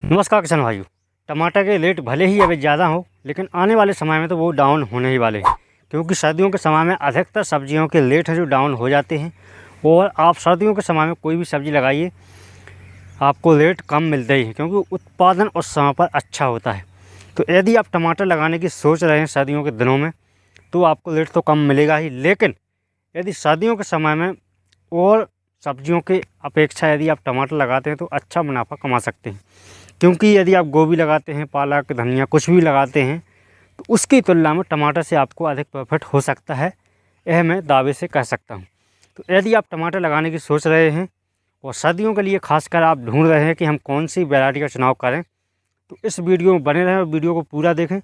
नमस्कार किसान भाइयों। टमाटर के रेट भले ही अभी ज़्यादा हो, लेकिन आने वाले समय में तो वो डाउन होने ही वाले हैं, क्योंकि सर्दियों के समय में अधिकतर सब्जियों के रेट है जो डाउन हो जाते हैं। और आप सर्दियों के समय में कोई भी सब्ज़ी लगाइए, आपको रेट कम मिलते ही हैं, क्योंकि उत्पादन उस समय पर अच्छा होता है। तो यदि आप टमाटर लगाने की सोच रहे हैं सर्दियों के दिनों में, तो आपको रेट तो कम मिलेगा ही, लेकिन यदि सर्दियों के समय में और सब्जियों के अपेक्षा यदि आप टमाटर लगाते हैं तो अच्छा मुनाफा कमा सकते हैं। क्योंकि यदि आप गोभी लगाते हैं, पालक, धनिया कुछ भी लगाते हैं, तो उसकी तुलना में टमाटर से आपको अधिक प्रॉफिट हो सकता है, यह मैं दावे से कह सकता हूँ। तो यदि आप टमाटर लगाने की सोच रहे हैं और सर्दियों के लिए खासकर आप ढूंढ रहे हैं कि हम कौन सी वैरायटी का चुनाव करें, तो इस वीडियो में बने रहें और वीडियो को पूरा देखें,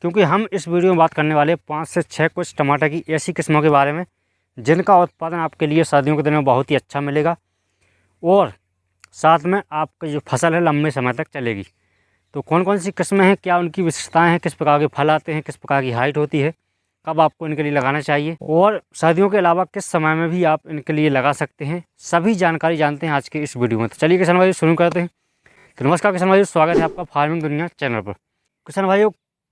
क्योंकि हम इस वीडियो में बात करने वाले 5 से 6 कुछ टमाटर की ऐसी किस्मों के बारे में जिनका उत्पादन आपके लिए सर्दियों के दिनों में बहुत ही अच्छा मिलेगा और साथ में आपकी जो फसल है लंबे समय तक चलेगी। तो कौन कौन सी किस्में हैं, क्या उनकी विशेषताएं हैं, किस प्रकार के फल आते हैं, किस प्रकार की हाइट होती है, कब आपको इनके लिए लगाना चाहिए और सर्दियों के अलावा किस समय में भी आप इनके लिए लगा सकते हैं, सभी जानकारी जानते हैं आज के इस वीडियो में। तो चलिए किसान भाई शुरू करते हैं। तो नमस्कार किसान भाई, स्वागत है आपका फार्मिंग दुनिया चैनल पर। किसान भाइयों,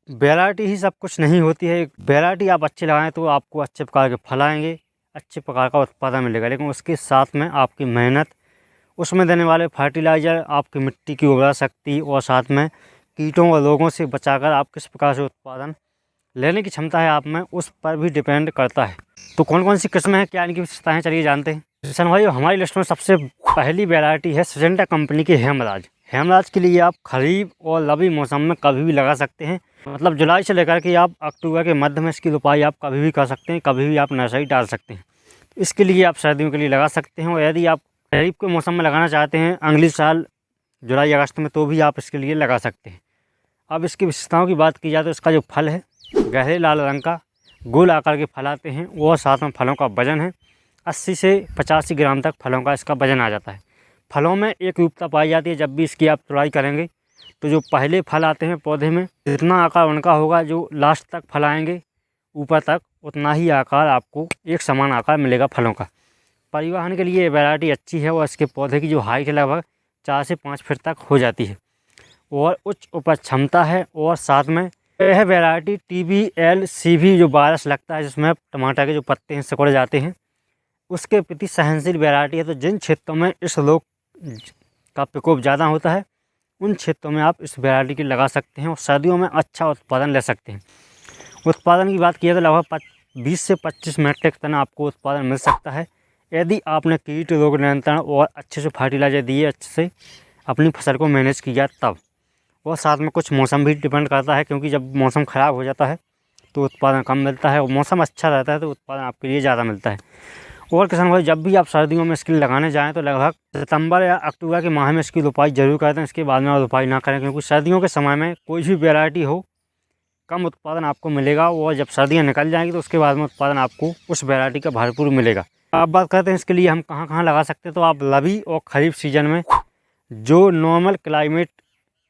वैरायटी ही सब कुछ नहीं होती है। वैरायटी आप अच्छी लगाएं तो आपको अच्छे प्रकार के फल आएंगे, अच्छे प्रकार का उत्पादन मिलेगा, लेकिन उसके साथ में आपकी मेहनत, उसमें देने वाले फर्टिलाइज़र, आपकी मिट्टी की उर्वरा शक्ति और साथ में कीटों और रोगों से बचाकर आप किस प्रकार से उत्पादन लेने की क्षमता है आप में, उस पर भी डिपेंड करता है। तो कौन कौन सी किस्में हैं, क्या इनकी विशेषताएं हैं, चलिए जानते हैं। किसान भाइयों, हमारी लिस्ट में सबसे पहली वैरायटी है सिजेंटा कंपनी की हेमराज। हेमराज के लिए आप खरीफ और रबी मौसम में कभी भी लगा सकते हैं, मतलब जुलाई से लेकर के आप अक्टूबर के मध्य में इसकी रोपाई आप कभी भी कर सकते हैं, कभी भी आप नर्सरी डाल सकते हैं। इसके लिए आप सर्दियों के लिए लगा सकते हैं, और यदि आप खरीफ के मौसम में लगाना चाहते हैं अगले साल जुलाई अगस्त में, तो भी आप इसके लिए लगा सकते हैं। अब इसकी विशेषताओं की बात की जाए तो इसका जो फल है गहरे लाल रंग का गोल आकार के फल आते हैं, और साथ में फलों का वजन है 80 से 85 ग्राम तक फलों का इसका वजन आ जाता है। फलों में एक रूपता पाई जाती है, जब भी इसकी आप तुड़ाई करेंगे तो जो पहले फल आते हैं पौधे में जितना आकार उनका होगा, जो लास्ट तक फल आएंगे ऊपर तक उतना ही आकार आपको एक समान आकार मिलेगा फलों का। परिवहन के लिए वैरायटी अच्छी है और इसके पौधे की जो हाइट है लगभग 4 से 5 फीट तक हो जाती है और उच्च उपज क्षमता है। और साथ में यह वैरायटी TBL-CV जो वायरस लगता है जिसमें टमाटर के जो पत्ते हैं सिकुड़ जाते हैं, उसके प्रति सहनशील वैरायटी है। तो जिन क्षेत्रों में इस रोग का प्रकोप ज़्यादा होता है उन क्षेत्रों में आप इस वैरायटी की लगा सकते हैं और सर्दियों में अच्छा उत्पादन ले सकते हैं। उत्पादन की बात की जाए तो लगभग 20 से 25 मीट्रिक टन आपको उत्पादन मिल सकता है, यदि आपने कीट रोग नियंत्रण और अच्छे से फर्टिलाइजर दिए, अच्छे से अपनी फसल को मैनेज किया तब। और साथ में कुछ मौसम भी डिपेंड करता है, क्योंकि जब मौसम ख़राब हो जाता है तो उत्पादन कम मिलता है, और मौसम अच्छा रहता है तो उत्पादन आपके लिए ज़्यादा मिलता है। और किसान भाई, जब भी आप सर्दियों में इसके लिए लगाने जाएँ तो लगभग सितंबर या अक्टूबर के माह में इसकी रोपाई जरूर कर दें, इसके बाद में रोपाई ना करें, क्योंकि सर्दियों के समय में कोई भी वैरायटी हो कम उत्पादन आपको मिलेगा, और जब सर्दियाँ निकल जाएंगी तो उसके बाद में उत्पादन आपको उस वैरायटी का भरपूर मिलेगा। आप बात करते हैं इसके लिए हम कहाँ कहाँ लगा सकते हैं, तो आप रबी और खरीफ सीजन में जो नॉर्मल क्लाइमेट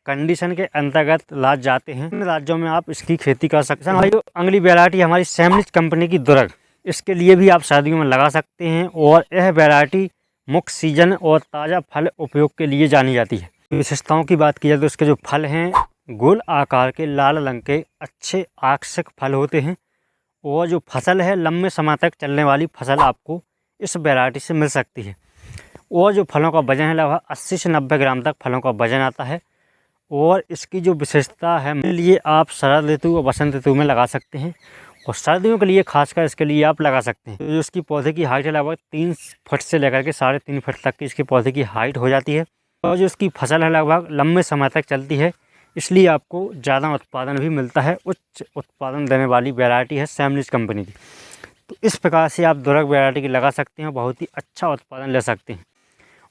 कंडीशन के अंतर्गत राज्य जाते हैं, इन राज्यों में आप इसकी खेती कर सकते हैं। भाई, अगली वैरायटी हमारी सेमलिच कंपनी की दुर्ग, इसके लिए भी आप सर्दियों में लगा सकते हैं, और यह वैरायटी मुख्य सीजन और ताज़ा फल उपयोग के लिए जानी जाती है। विशेषताओं की बात की जाए तो इसके जो फल हैं गोल आकार के लाल रंग के अच्छे आकर्षक फल होते हैं, और जो फसल है लंबे समय तक चलने वाली फसल आपको इस वैरायटी से मिल सकती है। और जो फलों का वजन है लगभग 80 से 90 ग्राम तक फलों का वजन आता है। और इसकी जो विशेषता है, मेरे लिए आप शरद ऋतु और वसंत ऋतु में लगा सकते हैं, और सर्दियों के लिए खासकर इसके लिए आप लगा सकते हैं। तो जो इसकी पौधे की हाइट है लगभग 3 फुट से लेकर के 3.5 फुट तक की इसकी पौधे की हाइट हो जाती है, और जो इसकी फसल है लगभग लंबे समय तक चलती है, इसलिए आपको ज़्यादा उत्पादन भी मिलता है। उच्च उत्पादन देने वाली वैरायटी है सेमलिच कंपनी की। तो इस प्रकार से आप दुर्ग वैरायटी की लगा सकते हैं, बहुत ही अच्छा उत्पादन ले सकते हैं।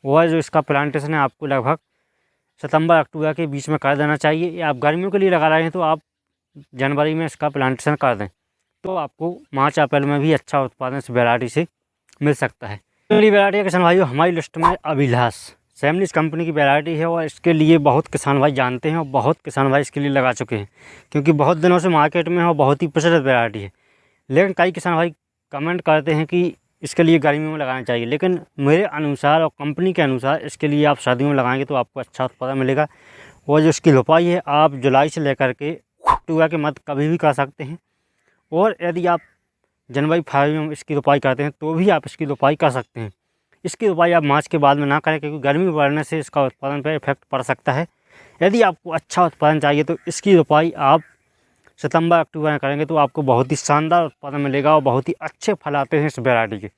और जो इसका प्लांटेशन है आपको लगभग सितंबर अक्टूबर के बीच में कर देना चाहिए, या आप गर्मियों के लिए लगा रहे हैं तो आप जनवरी में इसका प्लांटेशन कर दें, तो आपको मार्च अप्रैल में भी अच्छा उत्पादन इस वैरायटी से मिल सकता है। अगली वैरायटी है किसान भाइयों हमारी लिस्ट में अभिलाष, सेमलिच कंपनी की वैरायटी है, और इसके लिए बहुत किसान भाई जानते हैं और बहुत किसान भाई इसके लिए लगा चुके हैं, क्योंकि बहुत दिनों से मार्केट में है और बहुत ही प्रचलित वैरायटी है। लेकिन कई किसान भाई कमेंट करते हैं कि इसके लिए गर्मियों में लगाना चाहिए, लेकिन मेरे अनुसार और कंपनी के अनुसार इसके लिए आप सर्दियों में लगाएंगे तो आपको अच्छा उत्पादन मिलेगा। और जो इसकी रोपाई है आप जुलाई से लेकर के अक्टूबर के मध्य कभी भी कर सकते हैं। और यदि आप जनवरी फरवरी में इसकी रोपाई करते हैं तो भी आप इसकी रोपाई कर सकते हैं। इसकी रोपाई आप मार्च के बाद में ना करें, क्योंकि गर्मी बढ़ने से इसका उत्पादन पर इफेक्ट पड़ सकता है। यदि आपको अच्छा उत्पादन चाहिए तो इसकी रोपाई आप सितंबर अक्टूबर में करेंगे तो आपको बहुत ही शानदार उत्पादन मिलेगा और बहुत ही अच्छे फल आते हैं इस वैरायटी के।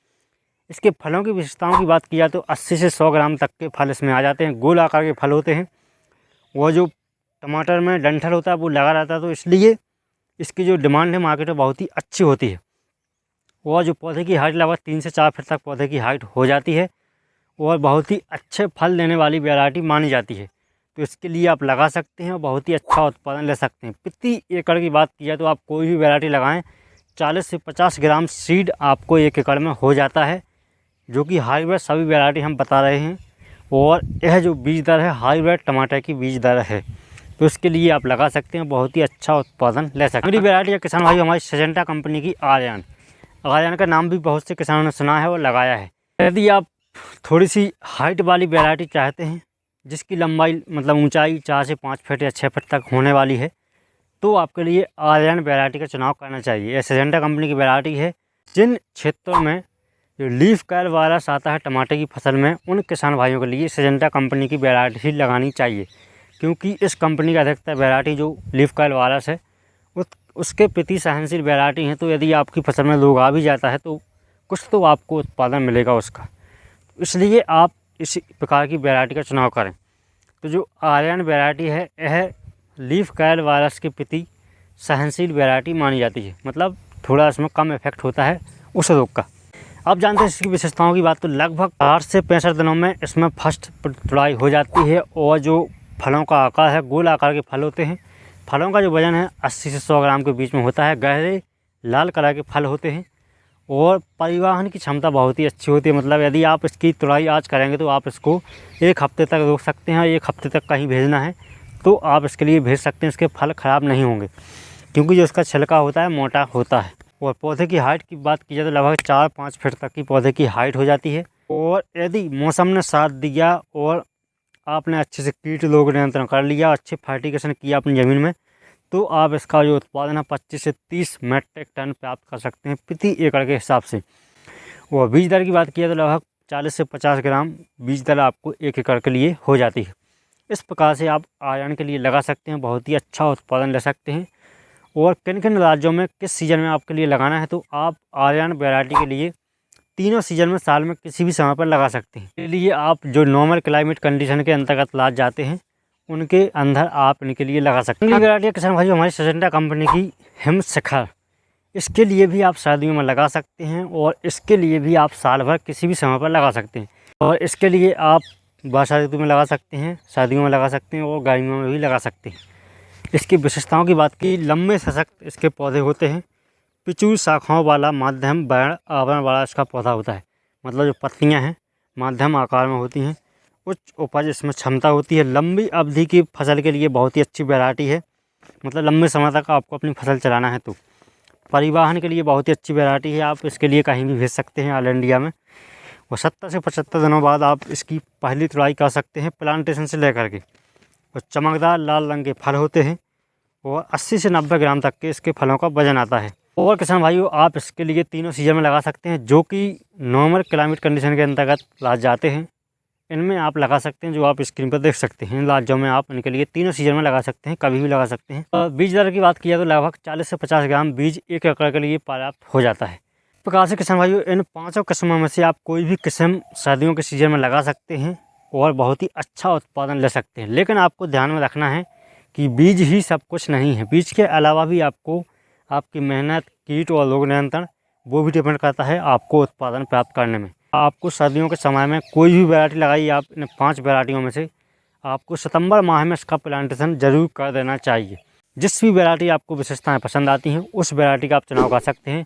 इसके फलों की विशेषताओं की बात की जाए तो 80 से 100 ग्राम तक के फल इसमें आ जाते हैं। गोल आकार के फल होते हैं। वो जो टमाटर में डंठल होता है वो लगा रहता है, तो इसलिए इसकी जो डिमांड है मार्केट में बहुत ही अच्छी होती है। और जो पौधे की हाइट लगभग 3 से 4 फीट तक पौधे की हाइट हो जाती है और बहुत ही अच्छे फल देने वाली वैरायटी मानी जाती है। तो इसके लिए आप लगा सकते हैं और बहुत ही अच्छा उत्पादन ले सकते हैं। प्रति एकड़ की बात की जाए तो आप कोई भी वैरायटी लगाएं 40 से 50 ग्राम सीड आपको 1 एकड़ में हो जाता है, जो कि हाईब्रिड सभी वैरायटी हम बता रहे हैं। और यह जो बीज दर है हाईब्रिड टमाटर की बीज दर है, तो इसके लिए आप लगा सकते हैं, बहुत ही अच्छा उत्पादन ले सकते हैं। मेरी वैरायटी है किसान भाई हमारी सिजेंटा कंपनी की आर्यन। आर्यन का नाम भी बहुत से किसानों ने सुना है और लगाया है। यदि आप थोड़ी सी हाइट वाली वैरायटी चाहते हैं जिसकी लंबाई मतलब ऊंचाई 4 से 5 फीट या 6 फीट तक होने वाली है, तो आपके लिए आर्यन वैरायटी का चुनाव करना चाहिए। यह सिजेंटा कंपनी की वैरायटी है। जिन क्षेत्रों में जो लीफ कर्ल वायरस आता है टमाटर की फसल में, उन किसान भाइयों के लिए सिजेंटा कंपनी की वैरायटी ही लगानी चाहिए, क्योंकि इस कंपनी का अधिकतर वैरायटी जो लीफ कर्ल वायरस है उसके प्रति सहनशील वैरायटी है। तो यदि आपकी फसल में रोग आ भी जाता है तो कुछ तो आपको उत्पादन मिलेगा उसका, इसलिए आप इसी प्रकार की वैरायटी का चुनाव करें। तो जो आर्यन वैरायटी है यह लीफ कर्ल वायरस के प्रति सहनशील वैरायटी मानी जाती है, मतलब थोड़ा इसमें कम इफेक्ट होता है उस रोग का। आप जानते हैं इसकी विशेषताओं की बात तो लगभग 8 से 65 दिनों में इसमें फर्स्ट तुड़ाई हो जाती है। और जो फलों का आकार है गोल आकार के फल होते हैं। फलों का जो वज़न है 80 से 100 ग्राम के बीच में होता है। गहरे लाल कलर के फल होते हैं और परिवहन की क्षमता बहुत ही अच्छी होती है। मतलब यदि आप इसकी तुड़ाई आज करेंगे तो आप इसको 1 हफ्ते तक रोक सकते हैं। 1 हफ्ते तक कहीं भेजना है तो आप इसके लिए भेज सकते हैं। इसके फल ख़राब नहीं होंगे, क्योंकि जो इसका छिलका होता है मोटा होता है। और पौधे की हाइट की बात की जाए तो लगभग 4-5 फीट तक की पौधे की हाइट हो जाती है। और यदि मौसम ने साथ दिया और आपने अच्छे से कीट रोग नियंत्रण कर लिया, अच्छे फर्टिगेशन किया अपनी ज़मीन में, तो आप इसका जो उत्पादन है 25 से 30 मेट्रिक टन प्राप्त कर सकते हैं प्रति एकड़ के हिसाब से। और बीज दर की बात की जाए तो लगभग 40 से 50 ग्राम बीज दर आपको 1 एकड़ के लिए हो जाती है। इस प्रकार से आप आर्यन के लिए लगा सकते हैं, बहुत ही अच्छा उत्पादन ले सकते हैं। और किन किन राज्यों में किस सीज़न में आपके लिए लगाना है, तो आप आर्यन वैरायटी के लिए तीनों सीज़न में साल में किसी भी समय पर लगा सकते हैं। इसके लिए आप जो नॉर्मल क्लाइमेट कंडीशन के अंतर्गत लाद जाते हैं उनके अंदर आप इनके लिए लगा सकते हैं। वैरायटी किसान भाई हमारी सिजेंटा कंपनी की हिमशिखर, इसके लिए भी आप सर्दियों में लगा सकते हैं और इसके लिए भी आप साल भर किसी भी समय पर लगा सकते हैं। और इसके लिए आप वर्षा ऋतु में लगा सकते हैं, सर्दियों में लगा सकते हैं और गर्मियों में भी लगा सकते हैं। इसकी विशेषताओं की बात की, लंबे सशक्त इसके पौधे होते हैं। पिचू शाखाओं वाला मध्यम वर्ण आवरण वाला इसका पौधा होता है। मतलब जो पत्तियां हैं मध्यम आकार में होती हैं। उच्च उपज इसमें क्षमता होती है। लंबी अवधि की फसल के लिए बहुत ही अच्छी वैरायटी है। मतलब लंबे समय तक आपको अपनी फसल चलाना है तो परिवहन के लिए बहुत ही अच्छी वैरायटी है। आप इसके लिए कहीं भी भेज सकते हैं ऑल इंडिया में। और 70 से 75 दिनों बाद आप इसकी पहली तुड़ाई कर सकते हैं प्लांटेशन से लेकर के। और चमकदार लाल रंग के फल होते हैं और 80 से 90 ग्राम तक के इसके फलों का वजन आता है। और किसान भाइयों आप इसके लिए तीनों सीजन में लगा सकते हैं, जो कि नॉर्मल क्लाइमेट कंडीशन के अंतर्गत लाद जाते हैं। इनमें आप लगा सकते हैं, जो आप स्क्रीन पर देख सकते हैं राज्यों में आप इनके लिए तीनों सीजन में लगा सकते हैं, कभी भी लगा सकते हैं। और बीज दर की बात की जाए तो लगभग 40 से 50 ग्राम बीज 1 एकड़ के लिए पर्याप्त हो जाता है। इस प्रकार से किसान भाइयों इन 5 किस्मों में से आप कोई भी किस्म सर्दियों के सीजन में लगा सकते हैं और बहुत ही अच्छा उत्पादन ले सकते हैं। लेकिन आपको ध्यान में रखना है कि बीज ही सब कुछ नहीं है। बीज के अलावा भी आपको आपकी मेहनत, कीट और रोग नियंत्रण वो भी डिपेंड करता है आपको उत्पादन प्राप्त करने में। आपको सर्दियों के समय में कोई भी वैरायटी लगाइए, आप इन 5 वैरायटियों में से आपको सितंबर माह में इसका प्लांटेशन जरूर कर देना चाहिए। जिस भी वैरायटी आपको विशेषताएं पसंद आती हैं उस वैरायटी का आप चुनाव कर सकते हैं।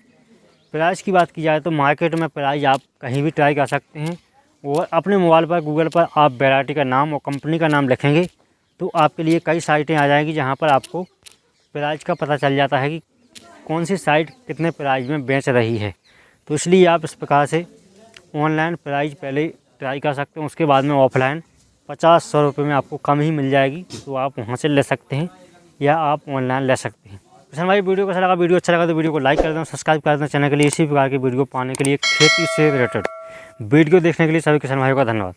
प्राइस की बात की जाए तो मार्केट में प्राइस आप कहीं भी ट्राई कर सकते हैं और अपने मोबाइल पर गूगल पर आप वैरायटी का नाम और कंपनी का नाम लिखेंगे तो आपके लिए कई साइटें आ जाएंगी जहाँ पर आपको प्राइस का पता चल जाता है कि कौन सी साइट कितने प्राइस में बेच रही है। तो इसलिए आप इस प्रकार से ऑनलाइन प्राइस पहले ट्राई कर सकते हैं, उसके बाद में ऑफलाइन 50-100 रुपये में आपको कम ही मिल जाएगी, तो आप वहाँ से ले सकते हैं या आप ऑनलाइन ले सकते हैं। किसान भाई वीडियो कैसा लगा? वीडियो अच्छा लगा तो वीडियो को लाइक कर दें, सब्सक्राइब कर दें चैनल के लिए। इसी प्रकार की वीडियो पाने के लिए खेती से रिलेटेड वीडियो देखने के लिए सभी किसान भाइयों का धन्यवाद।